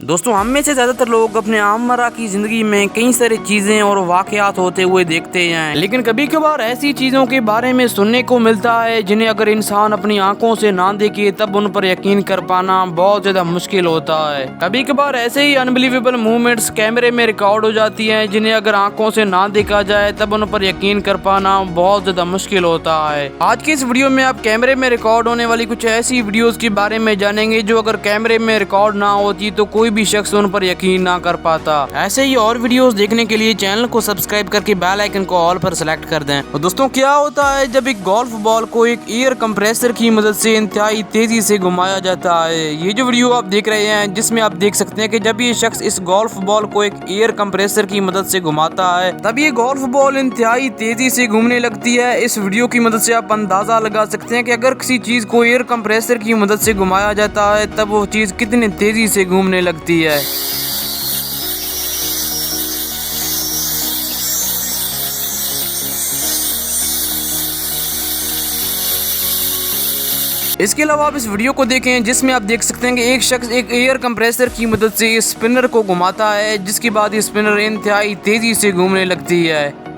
दोस्तों, हम में से ज़्यादातर लोग अपने आममरा की ज़िंदगी में कई सारी चीज़ें और वाक़यात होते हुए देखते हैं, लेकिन कभी कभार ऐसी चीज़ों के बारे में सुनने को मिलता है जिन्हें अगर इंसान अपनी आंखों से ना देखे तब उन पर यकीन कर पाना बहुत ज़्यादा मुश्किल होता है। कभी कभार ऐसे ही अनबिलीवेबल मूवमेंट्स कैमरे में रिकॉर्ड हो जाती हैं जिन्हें अगर आंखों से ना देखा जाए तब उन पर यकीन कर पाना बहुत ज़्यादा मुश्किल होता है। आज की इस वीडियो में आप कैमरे में रिकॉर्ड होने वाली कुछ ऐसी वीडियोज़ के बारे में जानेंगे जो अगर कैमरे में रिकॉर्ड ना होती तो कोई भी शख्स उन पर यकीन ना कर पाता। ऐसे ही और वीडियोस देखने के लिए चैनल को सब्सक्राइब करके बेल आइकन को ऑल पर सेलेक्ट कर दें। तो दोस्तों, क्या होता है जब एक गोल्फ बॉल को एक एयर कंप्रेसर की मदद से इंतहाई तेजी से घुमाया जाता है। ये जो वीडियो आप देख रहे हैं जिसमें आप देख सकते हैं कि जब ये शख्स इस गोल्फ बॉल को एक एयर कंप्रेसर की मदद से घुमाता है तब ये गोल्फ बॉल इंतहाई तेजी से घूमने लगती है। इस वीडियो की मदद से आप अंदाजा लगा सकते हैं कि अगर किसी चीज को एयर कंप्रेसर की मदद से घुमाया जाता है तब वो चीज कितनी तेजी से घूमने लगती है। इसके अलावा आप इस वीडियो को देखें जिसमें आप देख सकते हैं कि एक शख्स एक एयर कंप्रेसर की मदद से इस स्पिनर को घुमाता है, जिसके बाद ये स्पिनर इंतहाई तेजी से घूमने लगती है।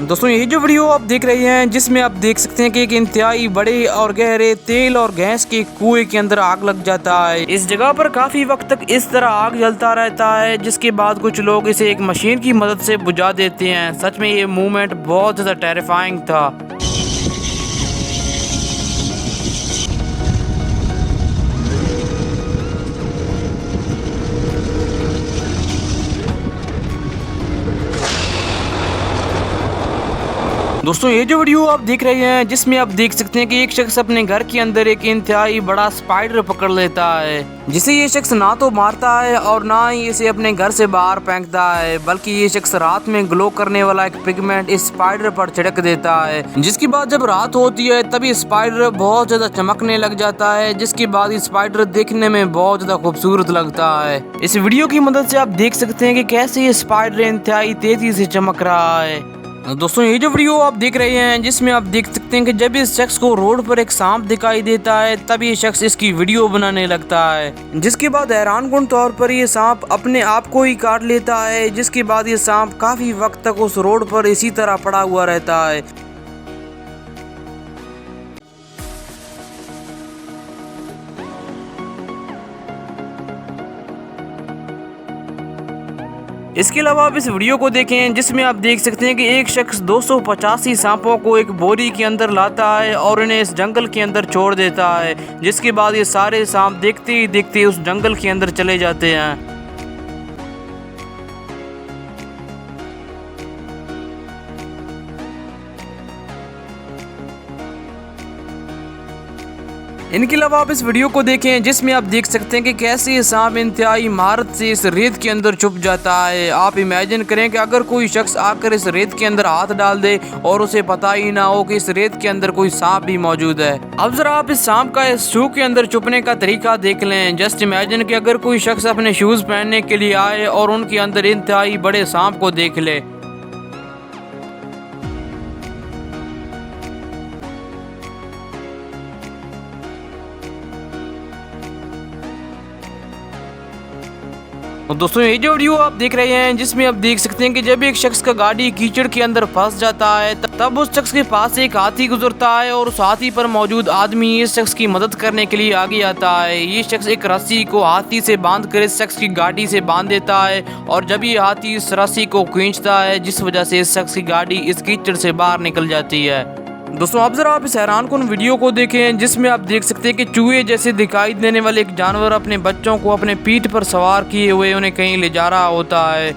दोस्तों, ये जो वीडियो आप देख रहे हैं जिसमें आप देख सकते हैं कि एक इंतहाई बड़े और गहरे तेल और गैस के कुएं के अंदर आग लग जाता है। इस जगह पर काफी वक्त तक इस तरह आग जलता रहता है, जिसके बाद कुछ लोग इसे एक मशीन की मदद से बुझा देते हैं। सच में ये मूवमेंट बहुत ज्यादा टेरिफाइंग था। दोस्तों, ये जो वीडियो आप देख रहे हैं जिसमें आप देख सकते हैं कि एक शख्स अपने घर के अंदर एक इंतहाई बड़ा स्पाइडर पकड़ लेता है, जिसे ये शख्स ना तो मारता है और ना ही इसे अपने घर से बाहर फेंकता है, बल्कि ये शख्स रात में ग्लो करने वाला एक पिगमेंट इस स्पाइडर पर छिड़क देता है। जिसके बाद जब रात होती है तभी स्पाइडर बहुत ज्यादा चमकने लग जाता है, जिसके बाद ये स्पाइडर देखने में बहुत ज्यादा खूबसूरत लगता है। इस वीडियो की मदद से आप देख सकते हैं कि कैसे ये स्पाइडर इंतहाई तेजी से चमक रहा है। दोस्तों, ये जो वीडियो आप देख रहे हैं जिसमें आप देख सकते हैं कि जब इस शख्स को रोड पर एक सांप दिखाई देता है तब ये शख्स इसकी वीडियो बनाने लगता है, जिसके बाद हैरानकुन तौर पर ये सांप अपने आप को ही काट लेता है। जिसके बाद ये सांप काफी वक्त तक उस रोड पर इसी तरह पड़ा हुआ रहता है। इसके अलावा आप इस वीडियो को देखें जिसमें आप देख सकते हैं कि एक शख्स 285 सांपों को एक बोरी के अंदर लाता है और इन्हें इस जंगल के अंदर छोड़ देता है, जिसके बाद ये सारे सांप देखते ही देखते उस जंगल के अंदर चले जाते हैं। इनके अलावा आप इस वीडियो को देखें जिसमें आप देख सकते हैं कि कैसे ये सांप इंतहाई महारत से इस रेत के अंदर छुप जाता है। आप इमेजिन करें कि अगर कोई शख्स आकर इस रेत के अंदर हाथ डाल दे और उसे पता ही ना हो कि इस रेत के अंदर कोई सांप भी मौजूद है। अब जरा आप इस सांप का इस शू के अंदर छुपने का तरीका देख लें। जस्ट इमेजिन कि अगर कोई शख्स अपने शूज पहनने के लिए आए और उनके अंदर इंतहाई बड़े सांप को देख ले। और दोस्तों, ये जो वीडियो आप देख रहे हैं जिसमें आप देख सकते हैं कि जब एक शख्स का गाड़ी कीचड़ के अंदर फंस जाता है तब उस शख्स के पास एक हाथी गुजरता है और उस हाथी पर मौजूद आदमी इस शख्स की मदद करने के लिए आगे आता है। ये शख्स एक रस्सी को हाथी से बांधकर इस शख्स की गाड़ी से बांध देता है और जब ये हाथी इस रस्सी को खींचता है जिस वजह से इस शख्स की गाड़ी इस कीचड़ से बाहर निकल जाती है। दोस्तों, अब जरा आप इस हैरानकुन वीडियो को देखें जिसमें आप देख सकते हैं कि चूहे जैसे दिखाई देने वाले एक जानवर अपने बच्चों को अपने पीठ पर सवार किए हुए उन्हें कहीं ले जा रहा होता है।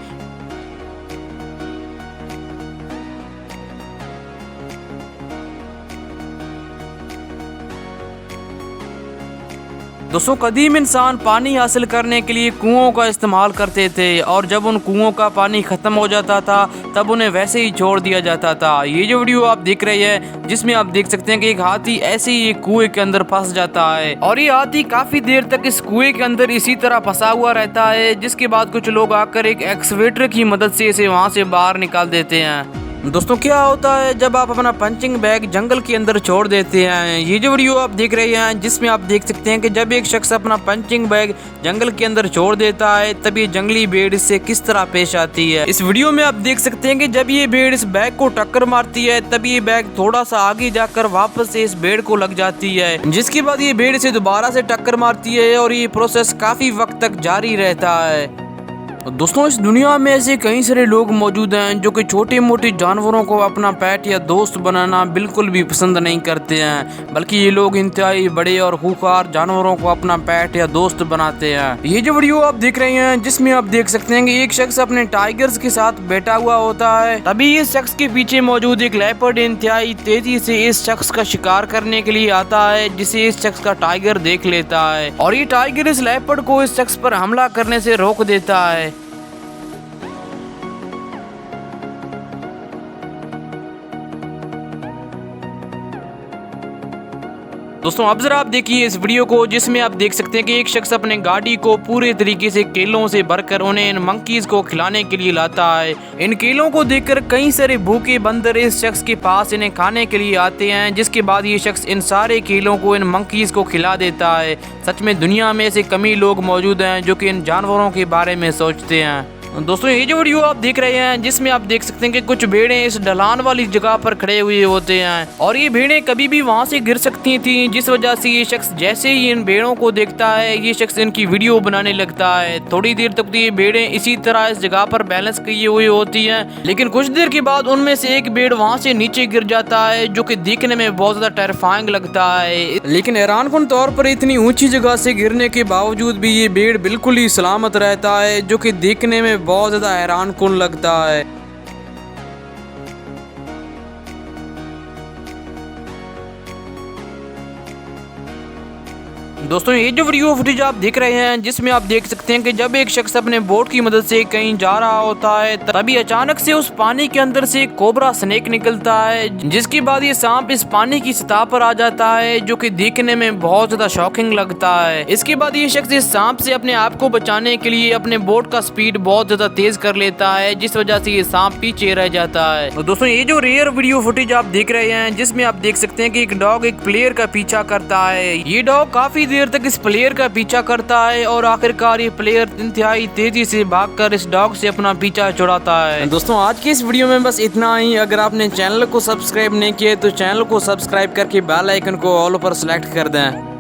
दोस्तों कदीम इंसान पानी हासिल करने के लिए कुओं का इस्तेमाल करते थे और जब उन कुओं का पानी खत्म हो जाता था तब उन्हें वैसे ही छोड़ दिया जाता था। ये जो वीडियो आप देख रहे हैं जिसमें आप देख सकते हैं कि एक हाथी ऐसे ही एक कुएं के अंदर फंस जाता है और ये हाथी काफी देर तक इस कुएं के अंदर इसी तरह फंसा हुआ रहता है, जिसके बाद कुछ लोग आकर एक एक्सवेटर की मदद से इसे वहाँ से बाहर निकाल देते हैं। दोस्तों क्या होता है जब आप अपना पंचिंग बैग जंगल के अंदर छोड़ देते हैं। ये जो वीडियो आप देख रहे हैं जिसमें आप देख सकते हैं कि जब एक शख्स अपना पंचिंग बैग जंगल के अंदर छोड़ देता है तब ये जंगली भेड़ इससे किस तरह पेश आती है। इस वीडियो में आप देख सकते हैं कि जब ये भेड़ इस बैग को टक्कर मारती है तब ये बैग थोड़ा सा आगे जाकर वापस से इस भेड़ को लग जाती है, जिसके बाद ये भेड़ इसे दोबारा से टक्कर मारती है और ये प्रोसेस काफी वक्त तक जारी रहता है। दोस्तों इस दुनिया में ऐसे कई सारे लोग मौजूद हैं जो कि छोटे मोटे जानवरों को अपना पेट या दोस्त बनाना बिल्कुल भी पसंद नहीं करते हैं, बल्कि ये लोग इंतहाई बड़े और खूंखार जानवरों को अपना पेट या दोस्त बनाते हैं। ये जो वीडियो आप देख रहे हैं जिसमें आप देख सकते हैं कि एक शख्स अपने टाइगर्स के साथ बैठा हुआ होता है, तभी इस शख्स के पीछे मौजूद एक लेपर्ड इंतहाई तेजी से इस शख्स का शिकार करने के लिए आता है, जिसे इस शख्स का टाइगर देख लेता है और ये टाइगर इस लेपर्ड को इस शख्स पर हमला करने से रोक देता है। दोस्तों अब जरा आप देखिए इस वीडियो को जिसमें आप देख सकते हैं कि एक शख्स अपने गाड़ी को पूरे तरीके से केलों से भरकर उन्हें इन मंकीज को खिलाने के लिए लाता है। इन केलों को देखकर कई सारे भूखे बंदर इस शख्स के पास इन्हें खाने के लिए आते हैं, जिसके बाद ये शख्स इन सारे केलों को इन मंकीज को खिला देता है। सच में दुनिया में ऐसे कम ही लोग मौजूद हैं जो कि इन जानवरों के बारे में सोचते हैं। दोस्तों ये जो वीडियो आप देख रहे हैं जिसमें आप देख सकते हैं कि कुछ भेड़ें इस ढलान वाली जगह पर खड़े हुए होते हैं और ये भेड़ें कभी भी वहां से गिर सकती थी, जिस वजह से ये शख्स जैसे ही इन भेड़ों को देखता है ये शख्स इनकी वीडियो बनाने लगता है। थोड़ी देर तक तो ये भेड़ें इसी तरह इस जगह पर बैलेंस किए हुए होती हैं, लेकिन कुछ देर के बाद उनमें से एक भेड़ वहाँ से नीचे गिर जाता है, जो कि देखने में बहुत ज्यादा टेरिफाइंग लगता है। लेकिन हैरानकुन तौर पर इतनी ऊंची जगह से गिरने के बावजूद भी ये भेड़ बिल्कुल ही सलामत रहता है, जो कि देखने में बहुत ज्यादा हैरानकुन लगता है। दोस्तों ये जो वीडियो फुटेज आप देख रहे हैं जिसमें आप देख सकते हैं कि जब एक शख्स अपने बोट की मदद से कहीं जा रहा होता है तभी अचानक से उस पानी के अंदर से एक कोबरा स्नेक निकलता है, जिसके बाद ये सांप इस पानी की सतह पर आ जाता है, जो कि देखने में बहुत ज्यादा शॉकिंग लगता है। इसके बाद ये शख्स इस सांप से अपने आप को बचाने के लिए अपने बोट का स्पीड बहुत ज्यादा तेज कर लेता है, जिस वजह से ये सांप पीछे रह जाता है। तो दोस्तों ये जो रेयर वीडियो फुटेज आप देख रहे हैं जिसमें आप देख सकते हैं कि एक डॉग एक प्लेयर का पीछा करता है। ये डॉग काफी देर तक इस प्लेयर का पीछा करता है और आखिरकार ये प्लेयर इंतहाई तेजी से भागकर इस डॉग से अपना पीछा छुड़ाता है। दोस्तों आज की इस वीडियो में बस इतना ही। अगर आपने चैनल को सब्सक्राइब नहीं किया तो चैनल को सब्सक्राइब करके बेल आइकन को ऑल पर सेलेक्ट कर दें।